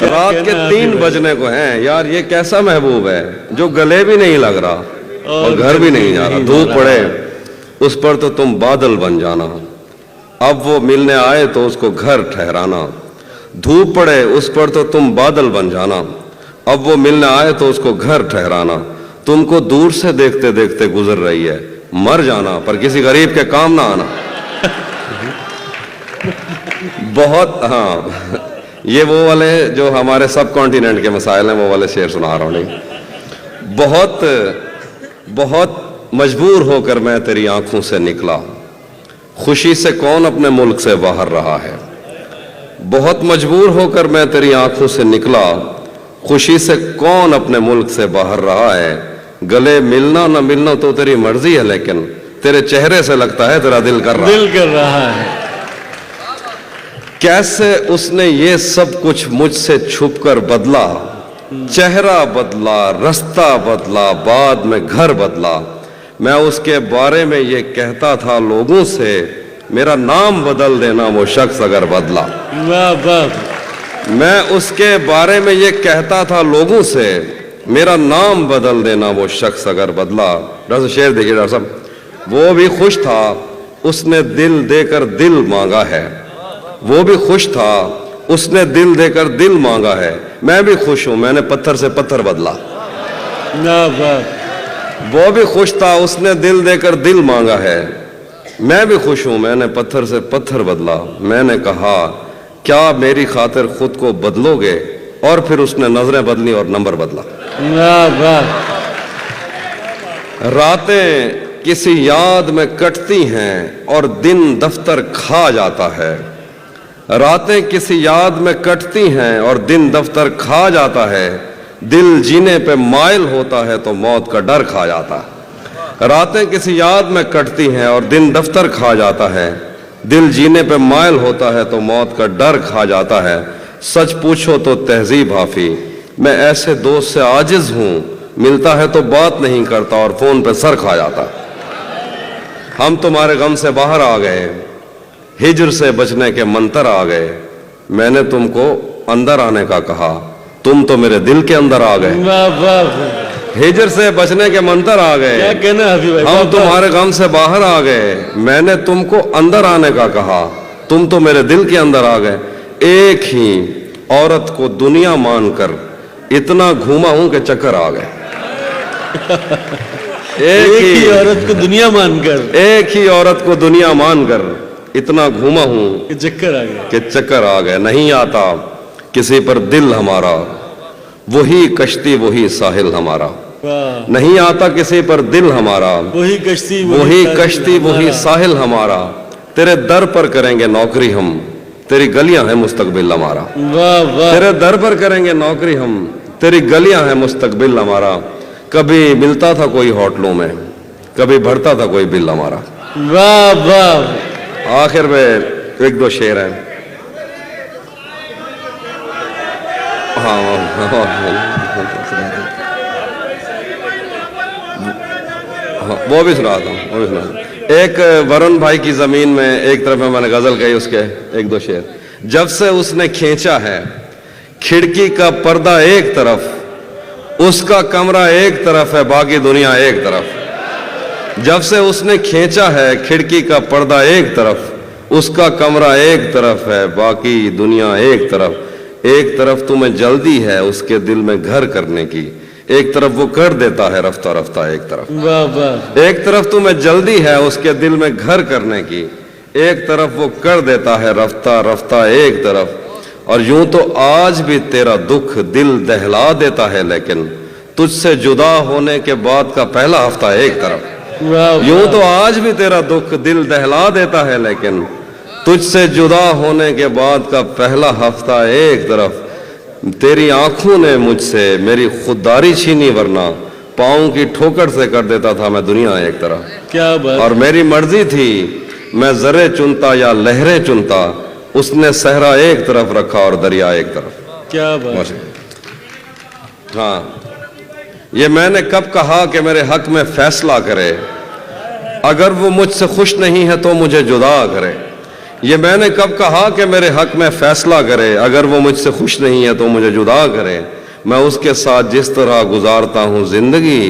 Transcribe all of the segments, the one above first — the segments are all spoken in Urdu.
رات کے 3 بجنے کو ہیں یار، یہ کیسا محبوب ہے جو گلے بھی نہیں لگ رہا اور گھر بھی نہیں جا رہا. دھوپ پڑے اس پر تو تم بادل بن جانا، اب وہ ملنے آئے تو اس کو گھر ٹھہرانا. دھوپ پڑے اس پر تو تم بادل بن جانا، اب وہ ملنے آئے تو اس کو گھر ٹھہرانا. تم کو دور سے دیکھتے دیکھتے گزر رہی ہے، مر جانا پر کسی غریب کے کام نہ آنا. بہت ہاں، یہ وہ والے جو ہمارے سب کانٹیننٹ کے مسائل ہیں وہ والے شعر سنا رہا ہوں. نہیں، بہت مجبور ہو کر میں تیری آنکھوں سے نکلا، خوشی سے کون اپنے ملک سے باہر رہا ہے. بہت مجبور ہو کر میں تیری آنکھوں سے نکلا، خوشی سے کون اپنے ملک سے باہر رہا ہے. گلے ملنا نہ ملنا تو تیری مرضی ہے، لیکن تیرے چہرے سے لگتا ہے تیرا دل کر رہا ہے. کیسے اس نے یہ سب کچھ مجھ سے چھپ کر بدلا، چہرہ بدلا، رستہ بدلا، بعد میں گھر بدلا. میں اس کے بارے میں یہ کہتا تھا لوگوں سے، میرا نام بدل دینا وہ شخص اگر بدلا. میں اس کے بارے میں یہ کہتا تھا لوگوں سے، میرا نام بدل دینا وہ شخص اگر بدلا. ڈاکٹر شعر دیکھیے ڈاکٹر صاحب. وہ بھی خوش تھا اس نے دل دے کر دل مانگا ہے، وہ بھی خوش تھا اس نے دل دے کر دل مانگا ہے. میں بھی خوش ہوں میں نے پتھر سے پتھر بدلا. وہ بھی خوش تھا اس نے دل دے کر دل مانگا ہے، میں بھی خوش ہوں میں نے پتھر سے پتھر بدلا. میں نے کہا کیا میری خاطر خود کو بدلو گے، اور پھر اس نے نظریں بدلی اور نمبر بدلا. راتیں کسی یاد میں کٹتی ہیں اور دن دفتر کھا جاتا ہے. راتیں کسی یاد میں کٹتی ہیں اور دن دفتر کھا جاتا ہے. دل جینے پہ مائل ہوتا ہے تو موت کا ڈر کھا جاتا ہے. راتیں کسی یاد میں کٹتی ہیں اور دن دفتر کھا جاتا ہے. دل جینے پہ مائل ہوتا ہے تو موت کا ڈر کھا جاتا ہے. سچ پوچھو تو تہذیب حافی، میں ایسے دوست سے عاجز ہوں، ملتا ہے تو بات نہیں کرتا اور فون پہ سر کھا جاتا. ہم تمہارے غم سے باہر آ گئے، ہجر سے بچنے کے منتر آ گئے. میں نے تم کو اندر آنے کا کہا، تم تو میرے دل کے اندر آ گئے. ہجر سے بچنے کے منتر آ گئے، ہم تمہارے غم سے باہر آ گئے. میں نے تم کو اندر آنے کا کہا، تم تو میرے دل کے اندر آ گئے. ایک ہی عورت کو دنیا مان کر اتنا گھوما ہوں کہ چکر آ گئے. ایک ہی عورت کو دنیا مان کر، ایک ہی عورت کو دنیا مان کر اتنا گھوما ہوں کہ چکر آ گئے. نہیں آتا کسی پر دل ہمارا، وہی کشتی وہی ساحل ہمارا. نہیں آتا کسی پر دل ہمارا، وہی کشتی وہی ساحل ہمارا. تیرے در پر کریں گے نوکری ہم، تیری گلیاں ہیں مستقبل ہمارا. تیرے در پر کریں گے نوکری ہم، تیری گلیاں ہیں مستقبل ہمارا. کبھی ملتا تھا کوئی ہوٹلوں میں، کبھی بڑھتا تھا کوئی بل ہمارا. آخر میں ایک دو شعر ہیں. وہ بھی سنا تھا. ایک ورن بھائی کی زمین میں ایک طرف میں نے غزل کہی، اس کے ایک دو شعر. جب سے اس نے کھینچا ہے کھڑکی کا پردہ ایک طرف، اس کا کمرہ ایک طرف ہے باقی دنیا ایک طرف. جب سے اس نے کھینچا ہے کھڑکی کا پردہ ایک طرف، اس کا کمرہ ایک طرف ہے باقی دنیا ایک طرف. ایک طرف تمہیں جلدی ہے اس کے دل میں گھر کرنے کی، ایک طرف وہ کر دیتا ہے رفتہ رفتہ ایک طرف. ایک طرف تمہیں جلدی ہے اس کے دل میں گھر کرنے کی، ایک طرف وہ کر دیتا ہے رفتہ رفتہ ایک طرف. اور یوں تو آج بھی تیرا دکھ دل دہلا دیتا ہے، لیکن تجھ سے جدا ہونے کے بعد کا پہلا ہفتہ ایک طرف. یوں تو آج بھی تیرا دکھ دل دہلا دیتا ہے، لیکن تجھ سے جدا ہونے کے بعد کا پہلا ہفتہ ایک طرف. تیری آنکھوں نے مجھ سے میری خودداری چھینی، ورنہ پاؤں کی ٹھوکر سے کر دیتا تھا میں دنیا ایک طرف. کیا بات. اور میری مرضی تھی میں ذرے چنتا یا لہریں چنتا، اس نے صحرا ایک طرف رکھا اور دریا ایک طرف. کیا بات. ہاں، یہ میں نے کب کہا کہ میرے حق میں فیصلہ کرے، اگر وہ مجھ سے خوش نہیں ہے تو مجھے جدا کرے. یہ میں نے کب کہا کہ میرے حق میں فیصلہ کرے, اگر وہ مجھ سے خوش نہیں ہے تو مجھے جدا کرے. میں اس کے ساتھ جس طرح گزارتا ہوں زندگی,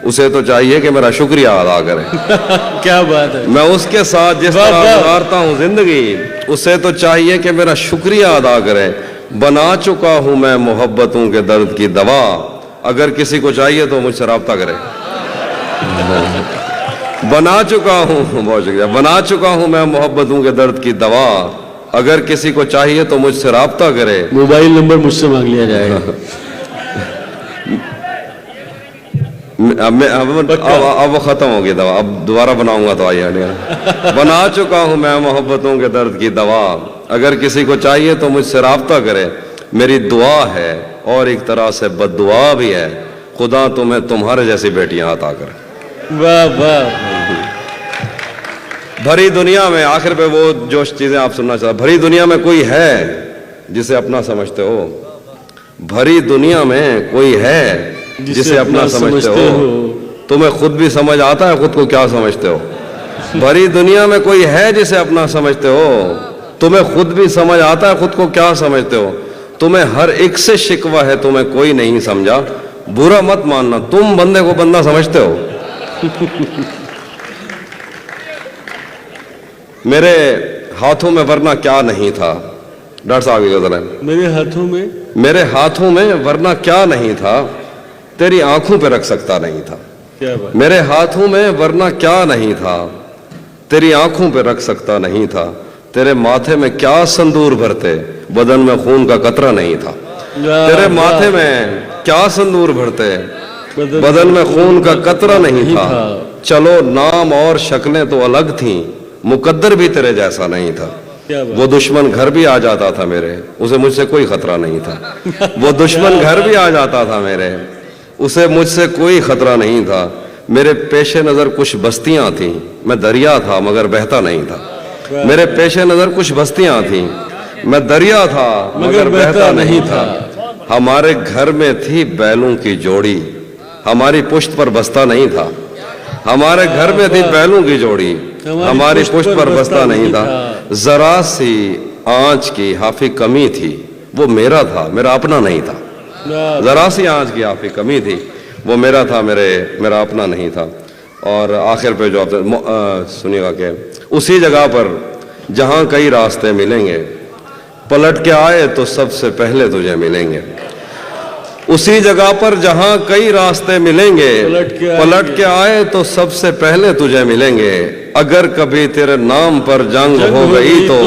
اسے تو چاہیے کہ میرا شکریہ ادا کرے. کیا بات ہے. میں اس کے ساتھ جس طرح گزارتا ہوں زندگی, اسے تو چاہیے کہ میرا شکریہ ادا کرے. بنا چکا ہوں میں محبتوں کے درد کی دوا, اگر کسی کو چاہیے تو مجھ سے رابطہ کرے. بنا چکا ہوں, بہت شکریہ, بنا چکا ہوں میں محبتوں کے درد کی دوا, اگر کسی کو چاہیے تو مجھ سے رابطہ کرے. موبائل نمبر مجھ سے مانگ لیا جائے گا. اب وہ ختم ہو گئی دوا, اب دوبارہ بناؤں گا تو آئیے. بنا چکا ہوں میں محبتوں کے درد کی دوا, اگر کسی کو چاہیے تو مجھ سے رابطہ کرے. میری دعا ہے اور ایک طرح سے بد دعا بھی ہے, خدا تمہیں تمہارے جیسی بیٹیاں عطا کرے. واہ واہ. بھری دنیا میں, آخر پہ وہ جو چیزیں آپ سننا چاہتے, بھری دنیا میں کوئی ہے جسے اپنا سمجھتے ہو. بھری دنیا میں کوئی ہے جسے اپنا سمجھتے ہو. تمہیں خود بھی سمجھ آتا ہے خود کو کیا سمجھتے ہو. بھری دنیا میں کوئی ہے جسے اپنا سمجھتے ہو. تمہیں خود بھی سمجھ آتا ہے خود کو کیا سمجھتے ہو. تمہیں ہر ایک سے شکوہ ہے, تمہیں کوئی نہیں سمجھا. برا مت ماننا, تم بندے کو بندہ سمجھتے ہو. میرے ہاتھوں میں ورنہ کیا نہیں تھا. ڈاکٹر صاحب کی غزل ہے. میرے ہاتھوں میں ورنہ کیا نہیں تھا, تیری آنکھوں پہ رکھ سکتا نہیں تھا. میرے ہاتھوں میں ورنہ کیا نہیں تھا, تیری آنکھوں پہ رکھ سکتا نہیں تھا. تیرے ماتھے میں کیا سندور بھرتے, بدن میں خون کا قطرہ نہیں تھا. تیرے ماتھے میں کیا سندور بھرتے, بدن میں خون کا قطرہ نہیں تھا. چلو نام اور شکلیں تو الگ تھیں, مقدر بھی تیرے جیسا نہیں تھا. وہ دشمن گھر بھی آ جاتا تھا میرے, اسے مجھ سے کوئی خطرہ نہیں تھا. وہ دشمن گھر بھی آ جاتا تھا میرے, اسے مجھ سے کوئی خطرہ نہیں تھا. میرے پیش نظر کچھ بستیاں تھیں, میں دریا تھا مگر بہتا نہیں تھا. میرے پیش نظر کچھ بستیاں تھیں, میں دریا تھا مگر بہتا نہیں تھا. ہمارے گھر میں تھی بیلوں کی جوڑی, ہماری پشت پر بستہ نہیں تھا. ہمارے گھر میں تھی بیلوں کی جوڑی, ہماری پشت پر بستہ نہیں تھا. ذرا سی آنچ کی حافی کمی تھی, وہ میرا تھا میرا اپنا نہیں تھا. ذرا سی آنچ کی حافی کمی تھی, وہ میرا تھا میرا اپنا نہیں تھا. اور آخر پہ جو آپ سنیے گا کہ اسی جگہ پر جہاں کئی راستے ملیں گے, پلٹ کے آئے تو سب سے پہلے تجھے ملیں گے. اسی جگہ پر جہاں کئی راستے ملیں گے, پلٹ کے آئے تو سب سے پہلے تجھے ملیں گے. اگر کبھی تیرے نام پر جنگ ہو گئی تو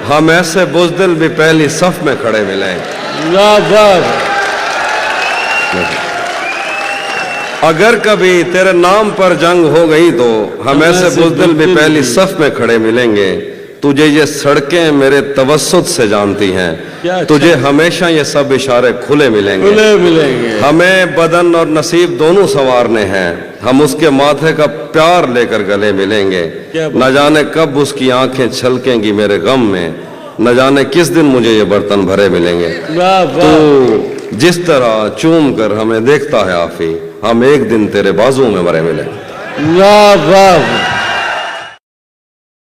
ہم ایسے بزدل بھی پہلی صف میں کھڑے ملیں. اگر کبھی تیرے نام پر جنگ ہو گئی تو ہم ایسے بزدل بھی پہلی صف میں کھڑے ملیں گے. تجھے یہ سڑکیں میرے توسط سے جانتی ہیں, تجھے ہمیشہ یہ سب اشارے کھلے ملیں گے. ہمیں بدن اور نصیب دونوں سنوارنے ہیں, ہم اس کے ماتھے کا پیار لے کر گلے ملیں گے. نہ جانے کب اس کی آنکھیں چھلکیں گی میرے غم میں, نہ جانے کس دن مجھے یہ برتن بھرے ملیں گے. تو جس طرح چوم کر ہمیں دیکھتا ہے آفی, ہم ایک دن تیرے بازو میں مرے ملیں. واہ واہ.